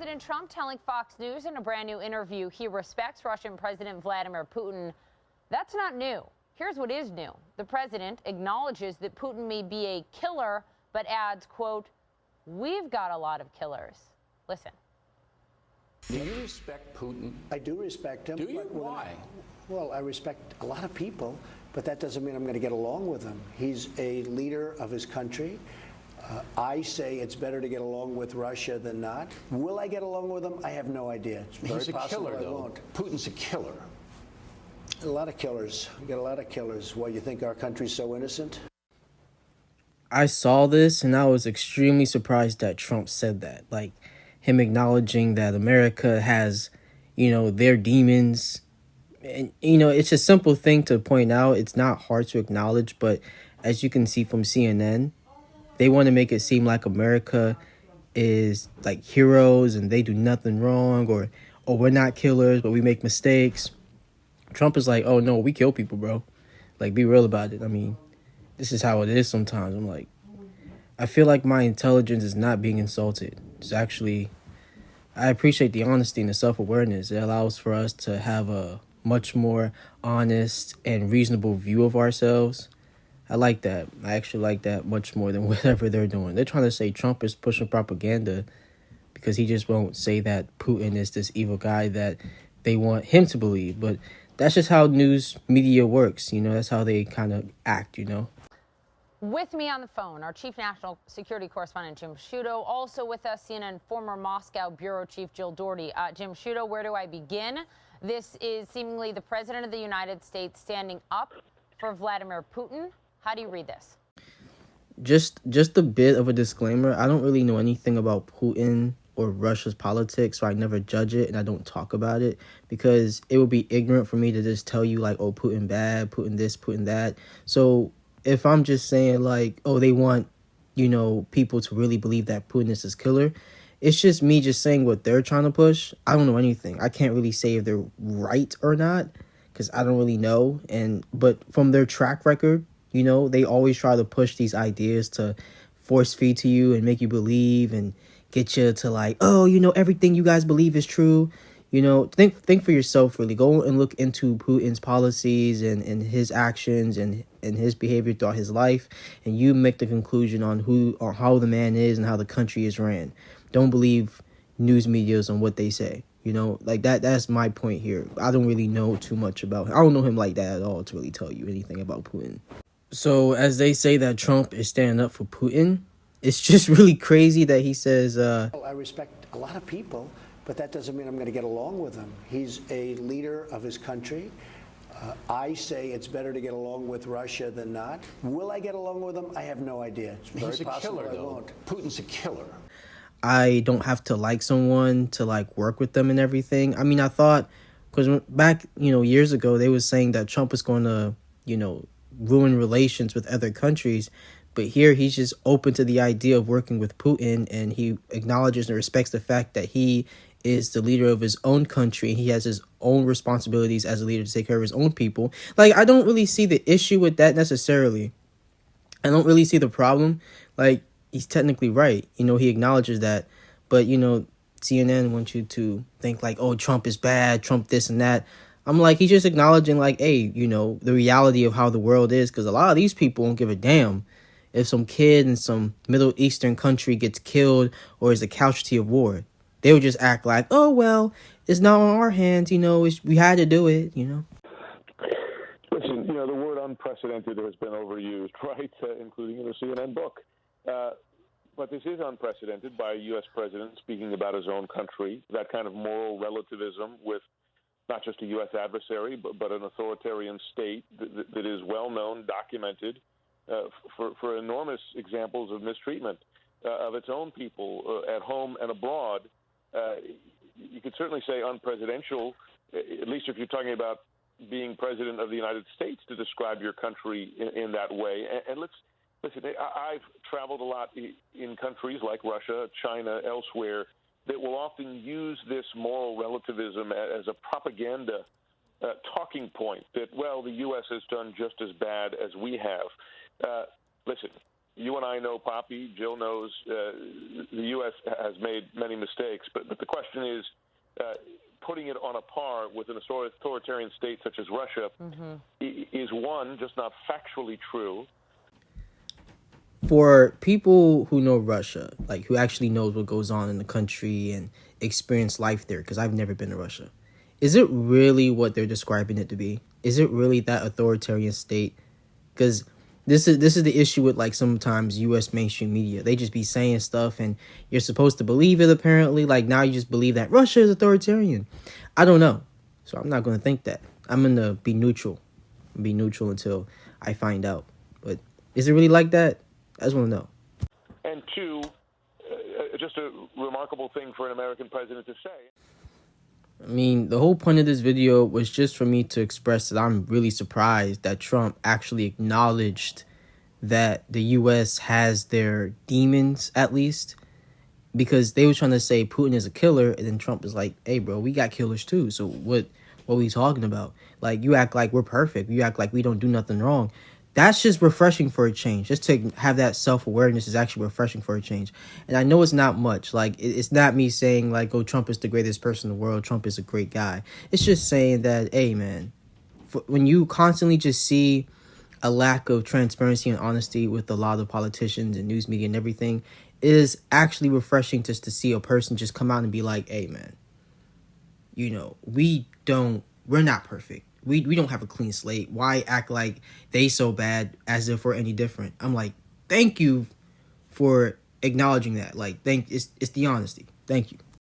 President Trump telling Fox News in a brand new interview he respects Russian President Vladimir Putin. That's not new. Here's what is new. The president acknowledges that Putin may be a killer, but adds, quote, "We've got a lot of killers." Listen. Do you respect Putin? I do respect him. Do you? Why? Well, I respect a lot of people, but that doesn't mean I'm going to get along with him. He's a leader of his country. I say it's better to get along with Russia than not. Will I get along with him? I have no idea. It's very He's a possible killer, I though. won't. Putin's a killer. A lot of killers. We got a lot of killers. Why, you think our country's so innocent? I saw this and I was extremely surprised that Trump said that. Like, him acknowledging that America has, their demons. And, it's a simple thing to point out. It's not hard to acknowledge, but as you can see from CNN, they want to make it seem like America is like heroes and they do nothing wrong, or we're not killers, but we make mistakes. Trump is like, oh, no, we kill people, bro. Like, be real about it. I mean, this is how it is sometimes. I'm like, I feel like my intelligence is not being insulted. It's actually, I appreciate the honesty and the self-awareness. It allows for us to have a much more honest and reasonable view of ourselves. I like that. I actually like that much more than whatever they're doing. They're trying to say Trump is pushing propaganda because he just won't say that Putin is this evil guy that they want him to believe. But that's just how news media works. That's how they kind of act, With me on the phone, our chief national security correspondent, Jim Sciutto. Also with us, CNN former Moscow bureau chief Jill Doherty. Jim Sciutto, where do I begin? This is seemingly the president of the United States standing up for Vladimir Putin. How do you read this? Just a bit of a disclaimer. I don't really know anything about Putin or Russia's politics, so I never judge it and I don't talk about it because it would be ignorant for me to just tell you like, oh, Putin bad, Putin this, Putin that. So if I'm just saying like, oh, they want, people to really believe that Putin is this killer, it's just me just saying what they're trying to push. I don't know anything. I can't really say if they're right or not because I don't really know. But from their track record, they always try to push these ideas to force feed to you and make you believe and get you to like, oh, everything you guys believe is true. Think for yourself, really. Go and look into Putin's policies and his actions and his behavior throughout his life. And you make the conclusion on who or how the man is and how the country is ran. Don't believe news medias on what they say. Like that's my point here. I don't really know too much about him. I don't know him like that at all to really tell you anything about Putin. So as they say that Trump is standing up for Putin, it's just really crazy that he says... I respect a lot of people, but that doesn't mean I'm going to get along with him. He's a leader of his country. I say it's better to get along with Russia than not. Will I get along with him? I have no idea. It's very He's a possible killer, I though. won't. Putin's a killer. I don't have to like someone to like work with them and everything. I mean, I thought, because back, years ago, they were saying that Trump was going to, ruin relations with other countries. But here he's just open to the idea of working with Putin, and he acknowledges and respects the fact that he is the leader of his own country. He has his own responsibilities as a leader to take care of his own people. Like, I don't really see the issue with that necessarily. I don't really see the problem. Like, he's technically right. He acknowledges that. But, CNN wants you to think like, oh, Trump is bad, Trump this and that. I'm like, he's just acknowledging like, hey, the reality of how the world is. Because a lot of these people don't give a damn if some kid in some Middle Eastern country gets killed or is a casualty of war. They would just act like, oh, well, it's not on our hands. We had to do it, Listen, the word unprecedented has been overused, right, including in the CNN book. But this is unprecedented by a U.S. president speaking about his own country, that kind of moral relativism with not just a U.S. adversary, but an authoritarian state that is well-known, documented for enormous examples of mistreatment of its own people at home and abroad. You could certainly say unpresidential, at least if you're talking about being president of the United States, to describe your country in that way. And listen, I've traveled a lot in countries like Russia, China, elsewhere, that will often use this moral relativism as a propaganda talking point that, well, the U.S. has done just as bad as we have. Listen, you and I know Poppy, Jill knows the U.S. has made many mistakes, but the question is putting it on a par with an authoritarian state such as Russia is, one, just not factually true. For people who know Russia, like who actually knows what goes on in the country and experience life there, because I've never been to Russia, is it really what they're describing it to be? Is it really that authoritarian state? Because this is the issue with like sometimes U.S. mainstream media. They just be saying stuff and you're supposed to believe it apparently. Like now you just believe that Russia is authoritarian. I don't know. So I'm not going to think that. I'm going to be neutral. Be neutral until I find out. But is it really like that? I just want to know. And two, just a remarkable thing for an American president to say. I mean, the whole point of this video was just for me to express that I'm really surprised that Trump actually acknowledged that the U.S. has their demons, at least, because they were trying to say Putin is a killer, and then Trump is like, hey, bro, we got killers too, so what are we talking about? Like, you act like we're perfect. You act like we don't do nothing wrong. That's just refreshing for a change. Just to have that self-awareness is actually refreshing for a change. And I know it's not much. Like, it's not me saying, like, oh, Trump is the greatest person in the world. Trump is a great guy. It's just saying that, hey, man, when you constantly just see a lack of transparency and honesty with a lot of politicians and news media and everything, it is actually refreshing just to see a person just come out and be like, hey, man, you know, we're not perfect. We don't have a clean slate. Why act like they so bad as if we're any different? I'm like, thank you for acknowledging that. Like, it's the honesty. Thank you.